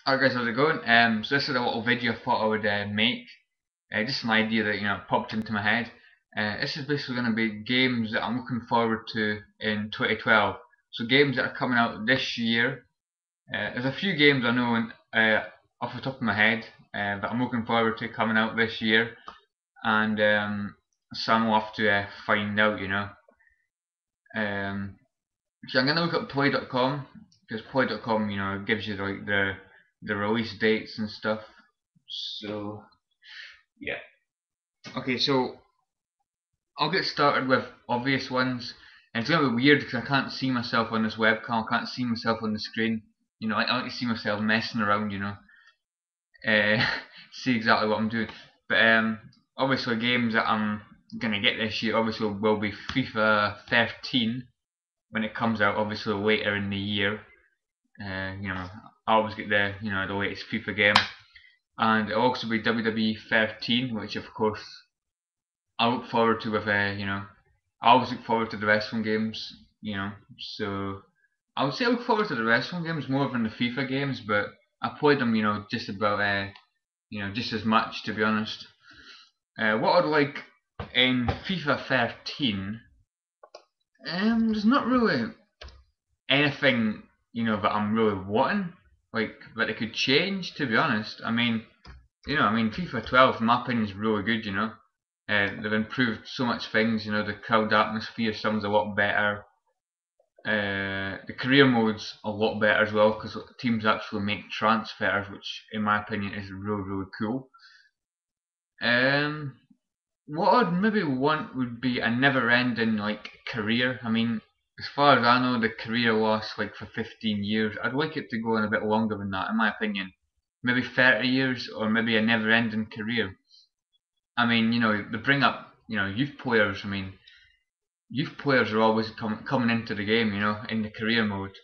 Alright guys, how's it going? So this is a little video I thought I would make. Just an idea that popped into my head. This is basically going to be games that I'm looking forward to in 2012. So games that are coming out this year. There's a few games I know off the top of my head that I'm looking forward to coming out this year, and some will have to find out. Um, so I'm going to look at Play.com because Play.com, gives you like the release dates and stuff. So yeah. Okay, so I'll get started with obvious ones. And it's gonna be weird because I can't see myself on this webcam. I can't see myself on the screen. I like to see myself messing around. Uh, see exactly what I'm doing. But obviously, games that I'm gonna get this year obviously will be FIFA 13 when it comes out. Obviously later in the year. I always get the latest FIFA game, and it'll also be WWE 13, which of course I look forward to with I always look forward to the wrestling games, so I would say I look forward to the wrestling games more than the FIFA games, but I played them, just about just as much, to be honest. What I'd like in FIFA 13, there's not really anything that I'm really wanting, like that it could change, to be honest. FIFA 12 in my opinion is really good, they've improved so much things, the crowd atmosphere sounds a lot better. The career mode's a lot better as well because teams actually make transfers, which in my opinion is really, really cool. Um, what I'd maybe want would be a never-ending career. As far as I know, the career lasts like for 15 years. I'd like it to go on a bit longer than that, in my opinion. Maybe 30 years or maybe a never-ending career. They bring up youth players. Youth players are always coming into the game, in the career mode.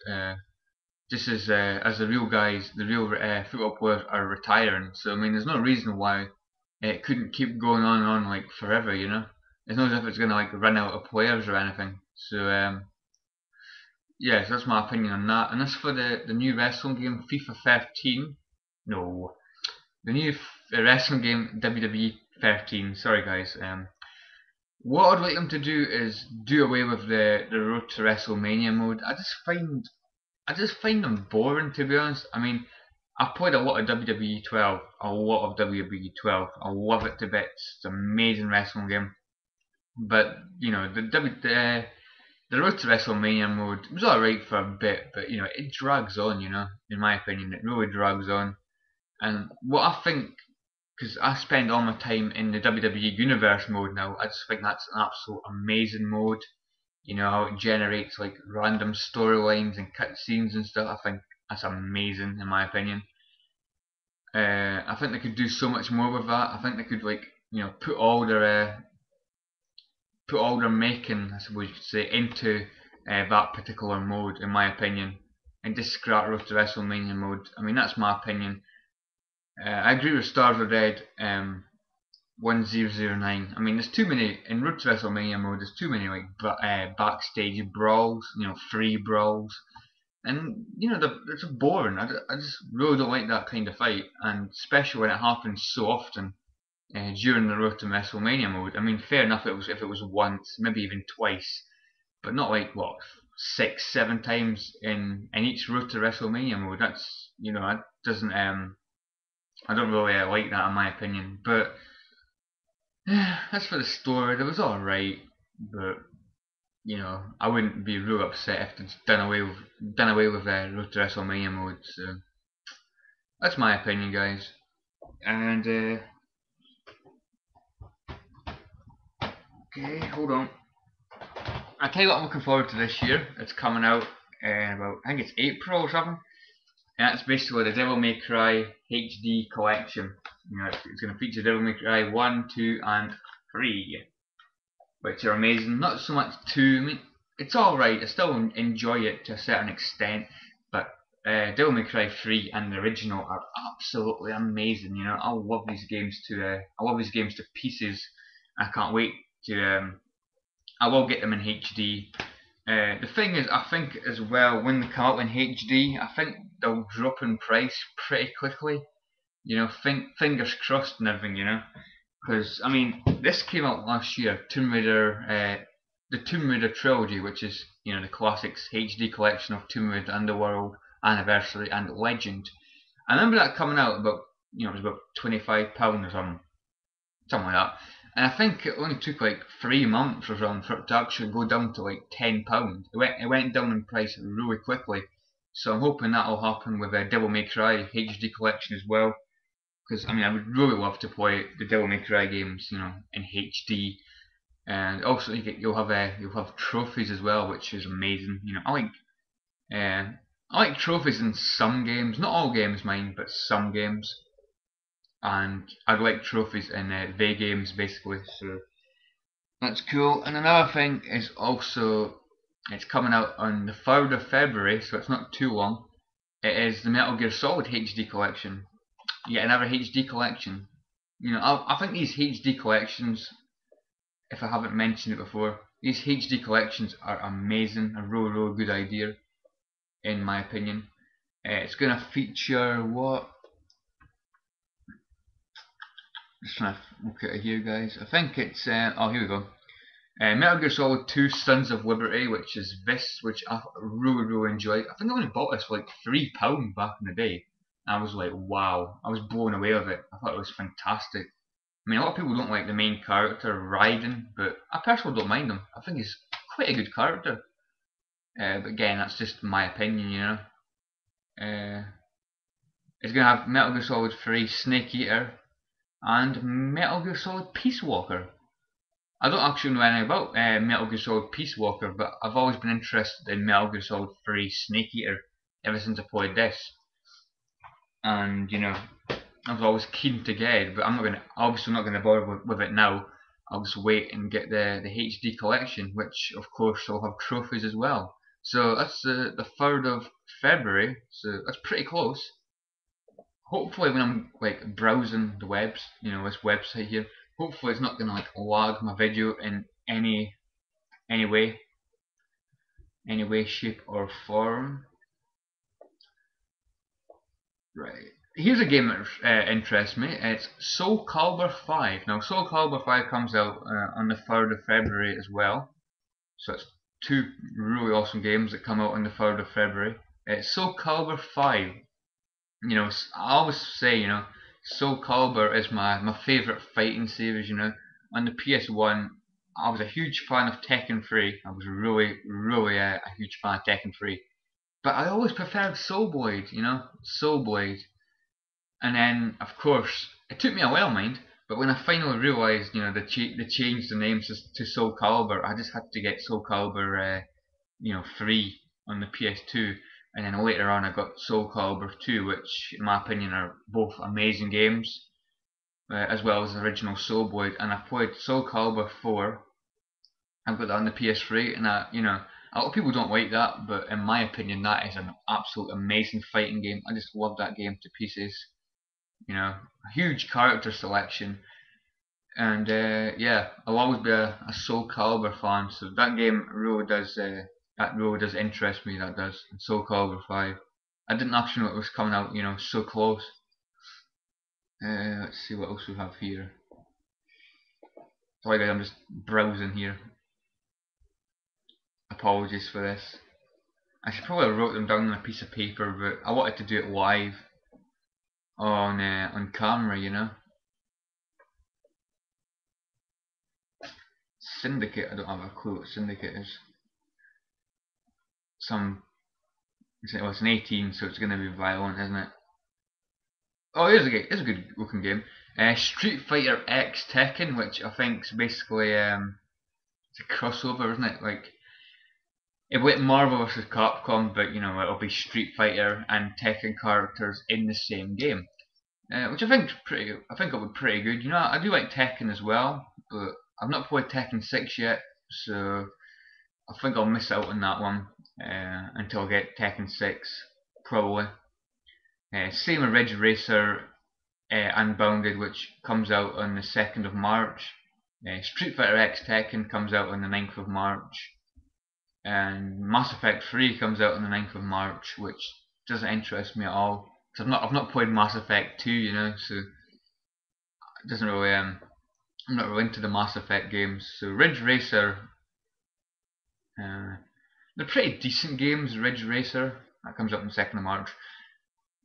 Just as the real guys, the real football players are retiring. So there's no reason why it couldn't keep going on and on like forever. It's not as if it's gonna like run out of players or anything. So yeah, so that's my opinion on that. And as for the new wrestling game, FIFA 13, no, the new wrestling game WWE 13. Sorry guys. What I'd like them to do is do away with the Road to WrestleMania mode. I just find them boring, to be honest. I've played a lot of WWE 12, a lot of WWE 12. I love it to bits. It's an amazing wrestling game. But the Road to WrestleMania mode was alright for a bit, but it drags on. In my opinion, it really drags on. And what I think, because I spend all my time in the WWE Universe mode now, I just think that's an absolute amazing mode. How it generates like random storylines and cutscenes and stuff. I think that's amazing in my opinion. I think they could do so much more with that. I think they could put all their making, I suppose you could say, into that particular mode in my opinion, and just scrap Road to WrestleMania mode. That's my opinion. I agree with Stars of Red 1009. There's too many in Road to WrestleMania mode. There's too many backstage brawls, free brawls, and it's boring. I just really don't like that kind of fight, and especially when it happens so often during the Road to WrestleMania mode. Fair enough, if it was once, maybe even twice, but not like what 6, 7 times in each Road to WrestleMania mode. That doesn't I don't really like that in my opinion. But as for the story, it was alright, but I wouldn't be real upset if it's done away with Road to WrestleMania mode. So that's my opinion, guys. And okay, hold on. I tell you what, I'm looking forward to this year. It's coming out in about, I think it's April or something. And that's basically the Devil May Cry HD collection. It's going to feature Devil May Cry 1, 2, and 3, which are amazing. Not so much 2. It's alright. I still enjoy it to a certain extent, but Devil May Cry 3 and the original are absolutely amazing. I love these games to pieces. I can't wait to. I will get them in HD. The thing is, I think as well, when they come out in HD, I think they'll drop in price pretty quickly. You know, fingers crossed and everything, you know. Because, I mean, this came out last year, Tomb Raider, the Tomb Raider trilogy, which is, you know, the classics HD collection of Tomb Raider Underworld, Anniversary, and Legend. I remember that coming out about, you know, it was about £25 or something like that. And I think it only took like 3 months or something for it to actually go down to like £10. It went down in price really quickly. So I'm hoping that'll happen with Devil May Cry HD collection as well. Because I mean, I would really love to play the Devil May Cry games, you know, in HD. And also you'll have trophies as well, which is amazing. You know, I like trophies in some games, not all games, mind, but some games. And I'd like trophies in the games basically. So that's cool. And another thing is also it's coming out on the 3rd of February, so it's not too long. It is the Metal Gear Solid HD collection. Yet another HD collection. You know, I think these HD collections, if I haven't mentioned it before, these HD collections are amazing. A really good idea, in my opinion. It's going to feature what? Just trying to look at it here, guys. I think it's oh, here we go. Metal Gear Solid 2 Sons of Liberty, which is this, which I really enjoyed. I think I only bought this for like £3 back in the day. I was like, wow, I was blown away with it. I thought it was fantastic. I mean, a lot of people don't like the main character, Raiden, but I personally don't mind him. I think he's quite a good character. But again, that's just my opinion, you know. It's going to have Metal Gear Solid 3 Snake Eater and Metal Gear Solid Peace Walker. I don't actually know anything about Metal Gear Solid Peace Walker, but I've always been interested in Metal Gear Solid 3 Snake Eater ever since I played this. And, you know, I was always keen to get it, but obviously not gonna bother with it now. I'll just wait and get the HD collection, which of course will have trophies as well. So that's the 3rd of February, so that's pretty close. Hopefully when I'm like browsing the webs, you know, this website here, hopefully it's not gonna like lag my video in any way, shape or form. Right. Here's a game that interests me. It's Soul Calibur 5. Now, Soul Calibur 5 comes out on the 3rd of February as well. So it's 2 really awesome games that come out on the 3rd of February. It's Soul Calibur 5. You know, I always say, you know, Soul Calibur is my favourite fighting series, you know. On the PS1, I was a huge fan of Tekken 3. I was really a huge fan of Tekken 3. But I always preferred Soul Blade, you know, Soul Blade. And then, of course, it took me a while, mind, but when I finally realised, you know, they changed the names to Soul Calibur, I just had to get Soul Calibur, you know, 3 on the PS2, and then later on I got Soul Calibur 2, which, in my opinion, are both amazing games, as well as the original Soul Blade. And I played Soul Calibur 4. I've got that on the PS3, and you know, a lot of people don't like that, but in my opinion, that is an absolute amazing fighting game. I just love that game to pieces. You know, a huge character selection, and yeah, I'll always be a Soul Calibur fan. So that game really does interest me. That does. Soul Calibur 5. I didn't actually know it was coming out. You know, so close. Let's see what else we have here. Sorry guys, I'm just browsing here. Apologies for this. I should probably have wrote them down on a piece of paper, but I wanted to do it live on camera, you know. Syndicate, I don't have a clue what Syndicate is. It's an 18, so it's going to be violent, isn't it? Oh, it's a good looking game. Street Fighter X Tekken, which I think is basically it's a crossover, isn't it? Like it went Marvel vs. Capcom, but you know it'll be Street Fighter and Tekken characters in the same game, which I think it'll be pretty good. You know, I do like Tekken as well, but I've not played Tekken 6 yet, so I think I'll miss out on that one until I get Tekken 6, probably. Same with Ridge Racer Unbounded, which comes out on the 2nd of March. Street Fighter X Tekken comes out on the 9th of March. and Mass Effect 3 comes out on the 9th of March, which doesn't interest me at all. So I've not played Mass Effect 2, you know, so it doesn't really I'm not really into the Mass Effect games. So Ridge Racer, they're pretty decent games. Ridge Racer, that comes up on the 2nd of March.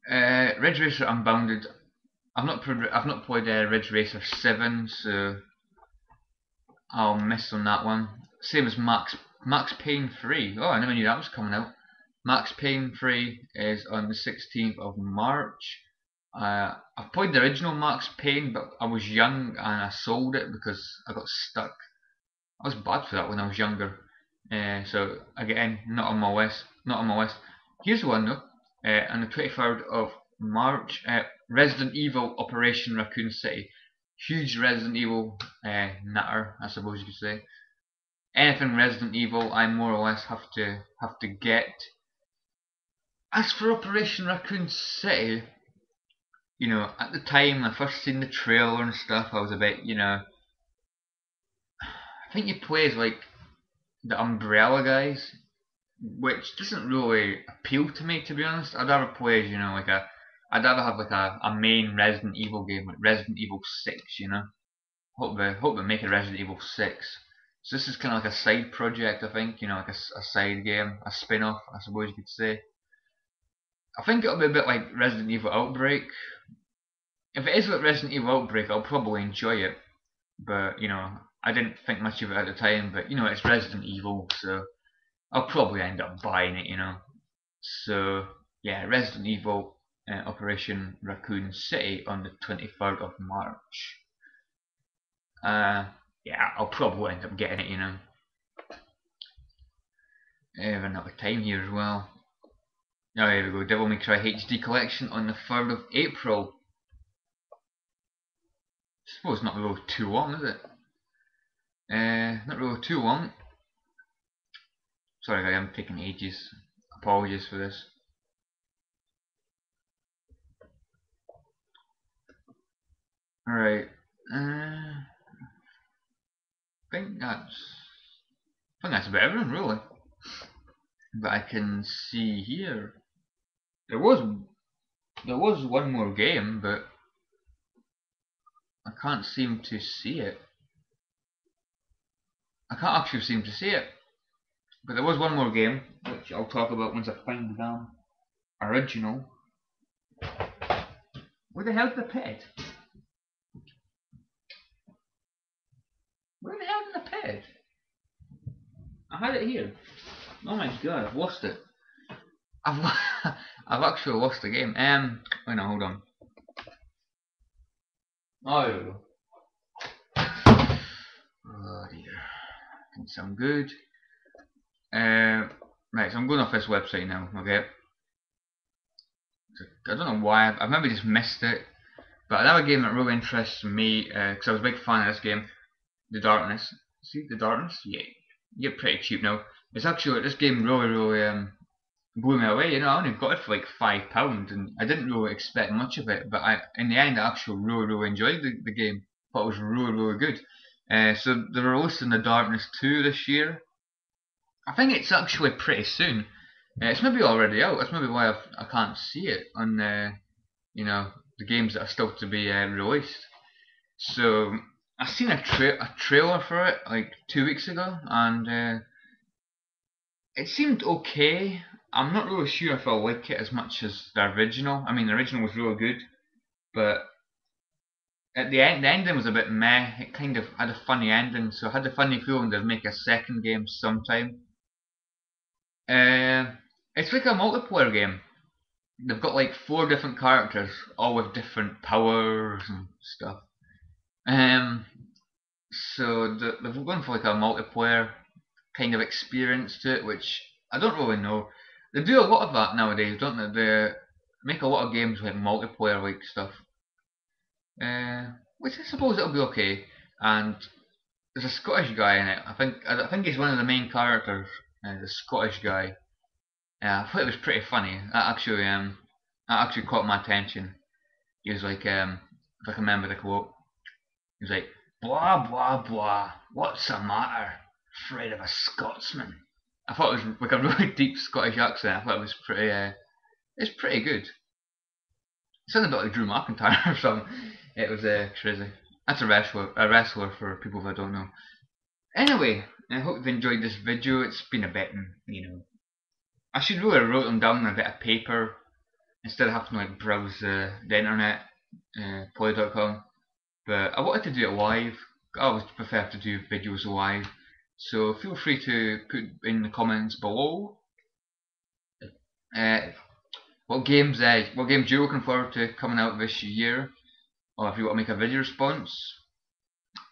Ridge Racer Unbounded, I've not played Ridge Racer 7, so I'll miss on that one. Same as Max Payne 3. Oh, I never knew that was coming out. Max Payne 3 is on the 16th of March. I've played the original Max Payne, but I was young and I sold it because I got stuck. I was bad for that when I was younger. So again, not on my list. Here's one though. On the 23rd of March, Resident Evil Operation Raccoon City. Huge Resident Evil nutter, I suppose you could say. Anything Resident Evil, I more or less have to get. As for Operation Raccoon City, you know, at the time when I first seen the trailer and stuff, I was a bit, you know, I think you play as like the Umbrella guys, which doesn't really appeal to me, to be honest. I'd rather play as, you know, I'd rather have like a main Resident Evil game, like Resident Evil 6, you know. Hope they make a Resident Evil 6. So this is kind of like a side project, I think, you know, like a side game, a spin-off, I suppose you could say. I think it'll be a bit like Resident Evil Outbreak. If it is like Resident Evil Outbreak, I'll probably enjoy it. But, you know, I didn't think much of it at the time, but, you know, it's Resident Evil, so I'll probably end up buying it, you know. So, yeah, Resident Evil Operation Raccoon City on the 23rd of March. Yeah, I'll probably end up getting it, you know. I have enough time here as well. Oh, here we go. Devil May Cry HD Collection on the 3rd of April. I suppose not really too long, is it? Not really too long. Sorry, I'm taking ages. Apologies for this. Alright. I think that's about everything, really. But I can see here there was one more game, but I can't seem to see it. I can't actually seem to see it. But there was one more game, which I'll talk about once I find the damn original. Where the hell's the pet? Where the hell's the pet? I had it here. Oh my god, I've lost it. I've actually lost the game. Wait, no, hold on. Oh, there we go. Oh dear, didn't sound good. Right, so I'm going off this website now. Okay. So, I don't know why. I've maybe just missed it. But another game that really interests me, because I was a big fan of this game, The Darkness. See, The Darkness? Yeah, you get pretty cheap now. It's actually, this game really blew me away. You know, I only got it for like £5, and I didn't really expect much of it. But in the end, I actually really enjoyed the game. Thought it was really good. So they're releasing The Darkness 2 this year. I think it's actually pretty soon. It's maybe already out. That's maybe why I can't see it on you know, the games that are still to be released. So I seen a trailer for it like 2 weeks ago, and it seemed okay. I'm not really sure if I'll like it as much as the original. I mean, the original was really good, but at the ending was a bit meh. It kind of had a funny ending, so I had the funny feeling they'd make a second game sometime. It's like a multiplayer game. They've got like 4 different characters, all with different powers and stuff. So they've gone for like a multiplayer kind of experience to it, which I don't really know. They do a lot of that nowadays, don't they? They make a lot of games with multiplayer like stuff. Which I suppose it'll be okay. And there's a Scottish guy in it. I think he's one of the main characters. The Scottish guy. I thought it was pretty funny. That actually caught my attention. He was like, if I can remember the quote, he was like, "Blah blah blah. What's the matter? Afraid of a Scotsman?" I thought it was like a really deep Scottish accent. I thought it was pretty. It's pretty good. It sounded a bit like Drew McIntyre or something. It was crazy. That's a wrestler for people that don't know. Anyway, I hope you've enjoyed this video. It's been a bit, I should really have wrote them down on a bit of paper instead of having to like browse the internet, Poly.com. But I wanted to do it live. I always prefer to do videos live. So feel free to put in the comments below what games you're looking forward to coming out this year, or if you want to make a video response,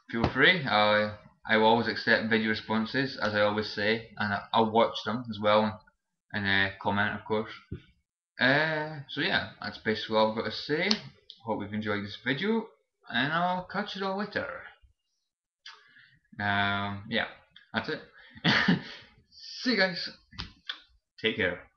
feel free. I will always accept video responses, as I always say, and I'll watch them as well and comment, of course. So yeah, that's basically all I've got to say. Hope you've enjoyed this video, and I'll catch you all later. Yeah, that's it. See you guys. Take care.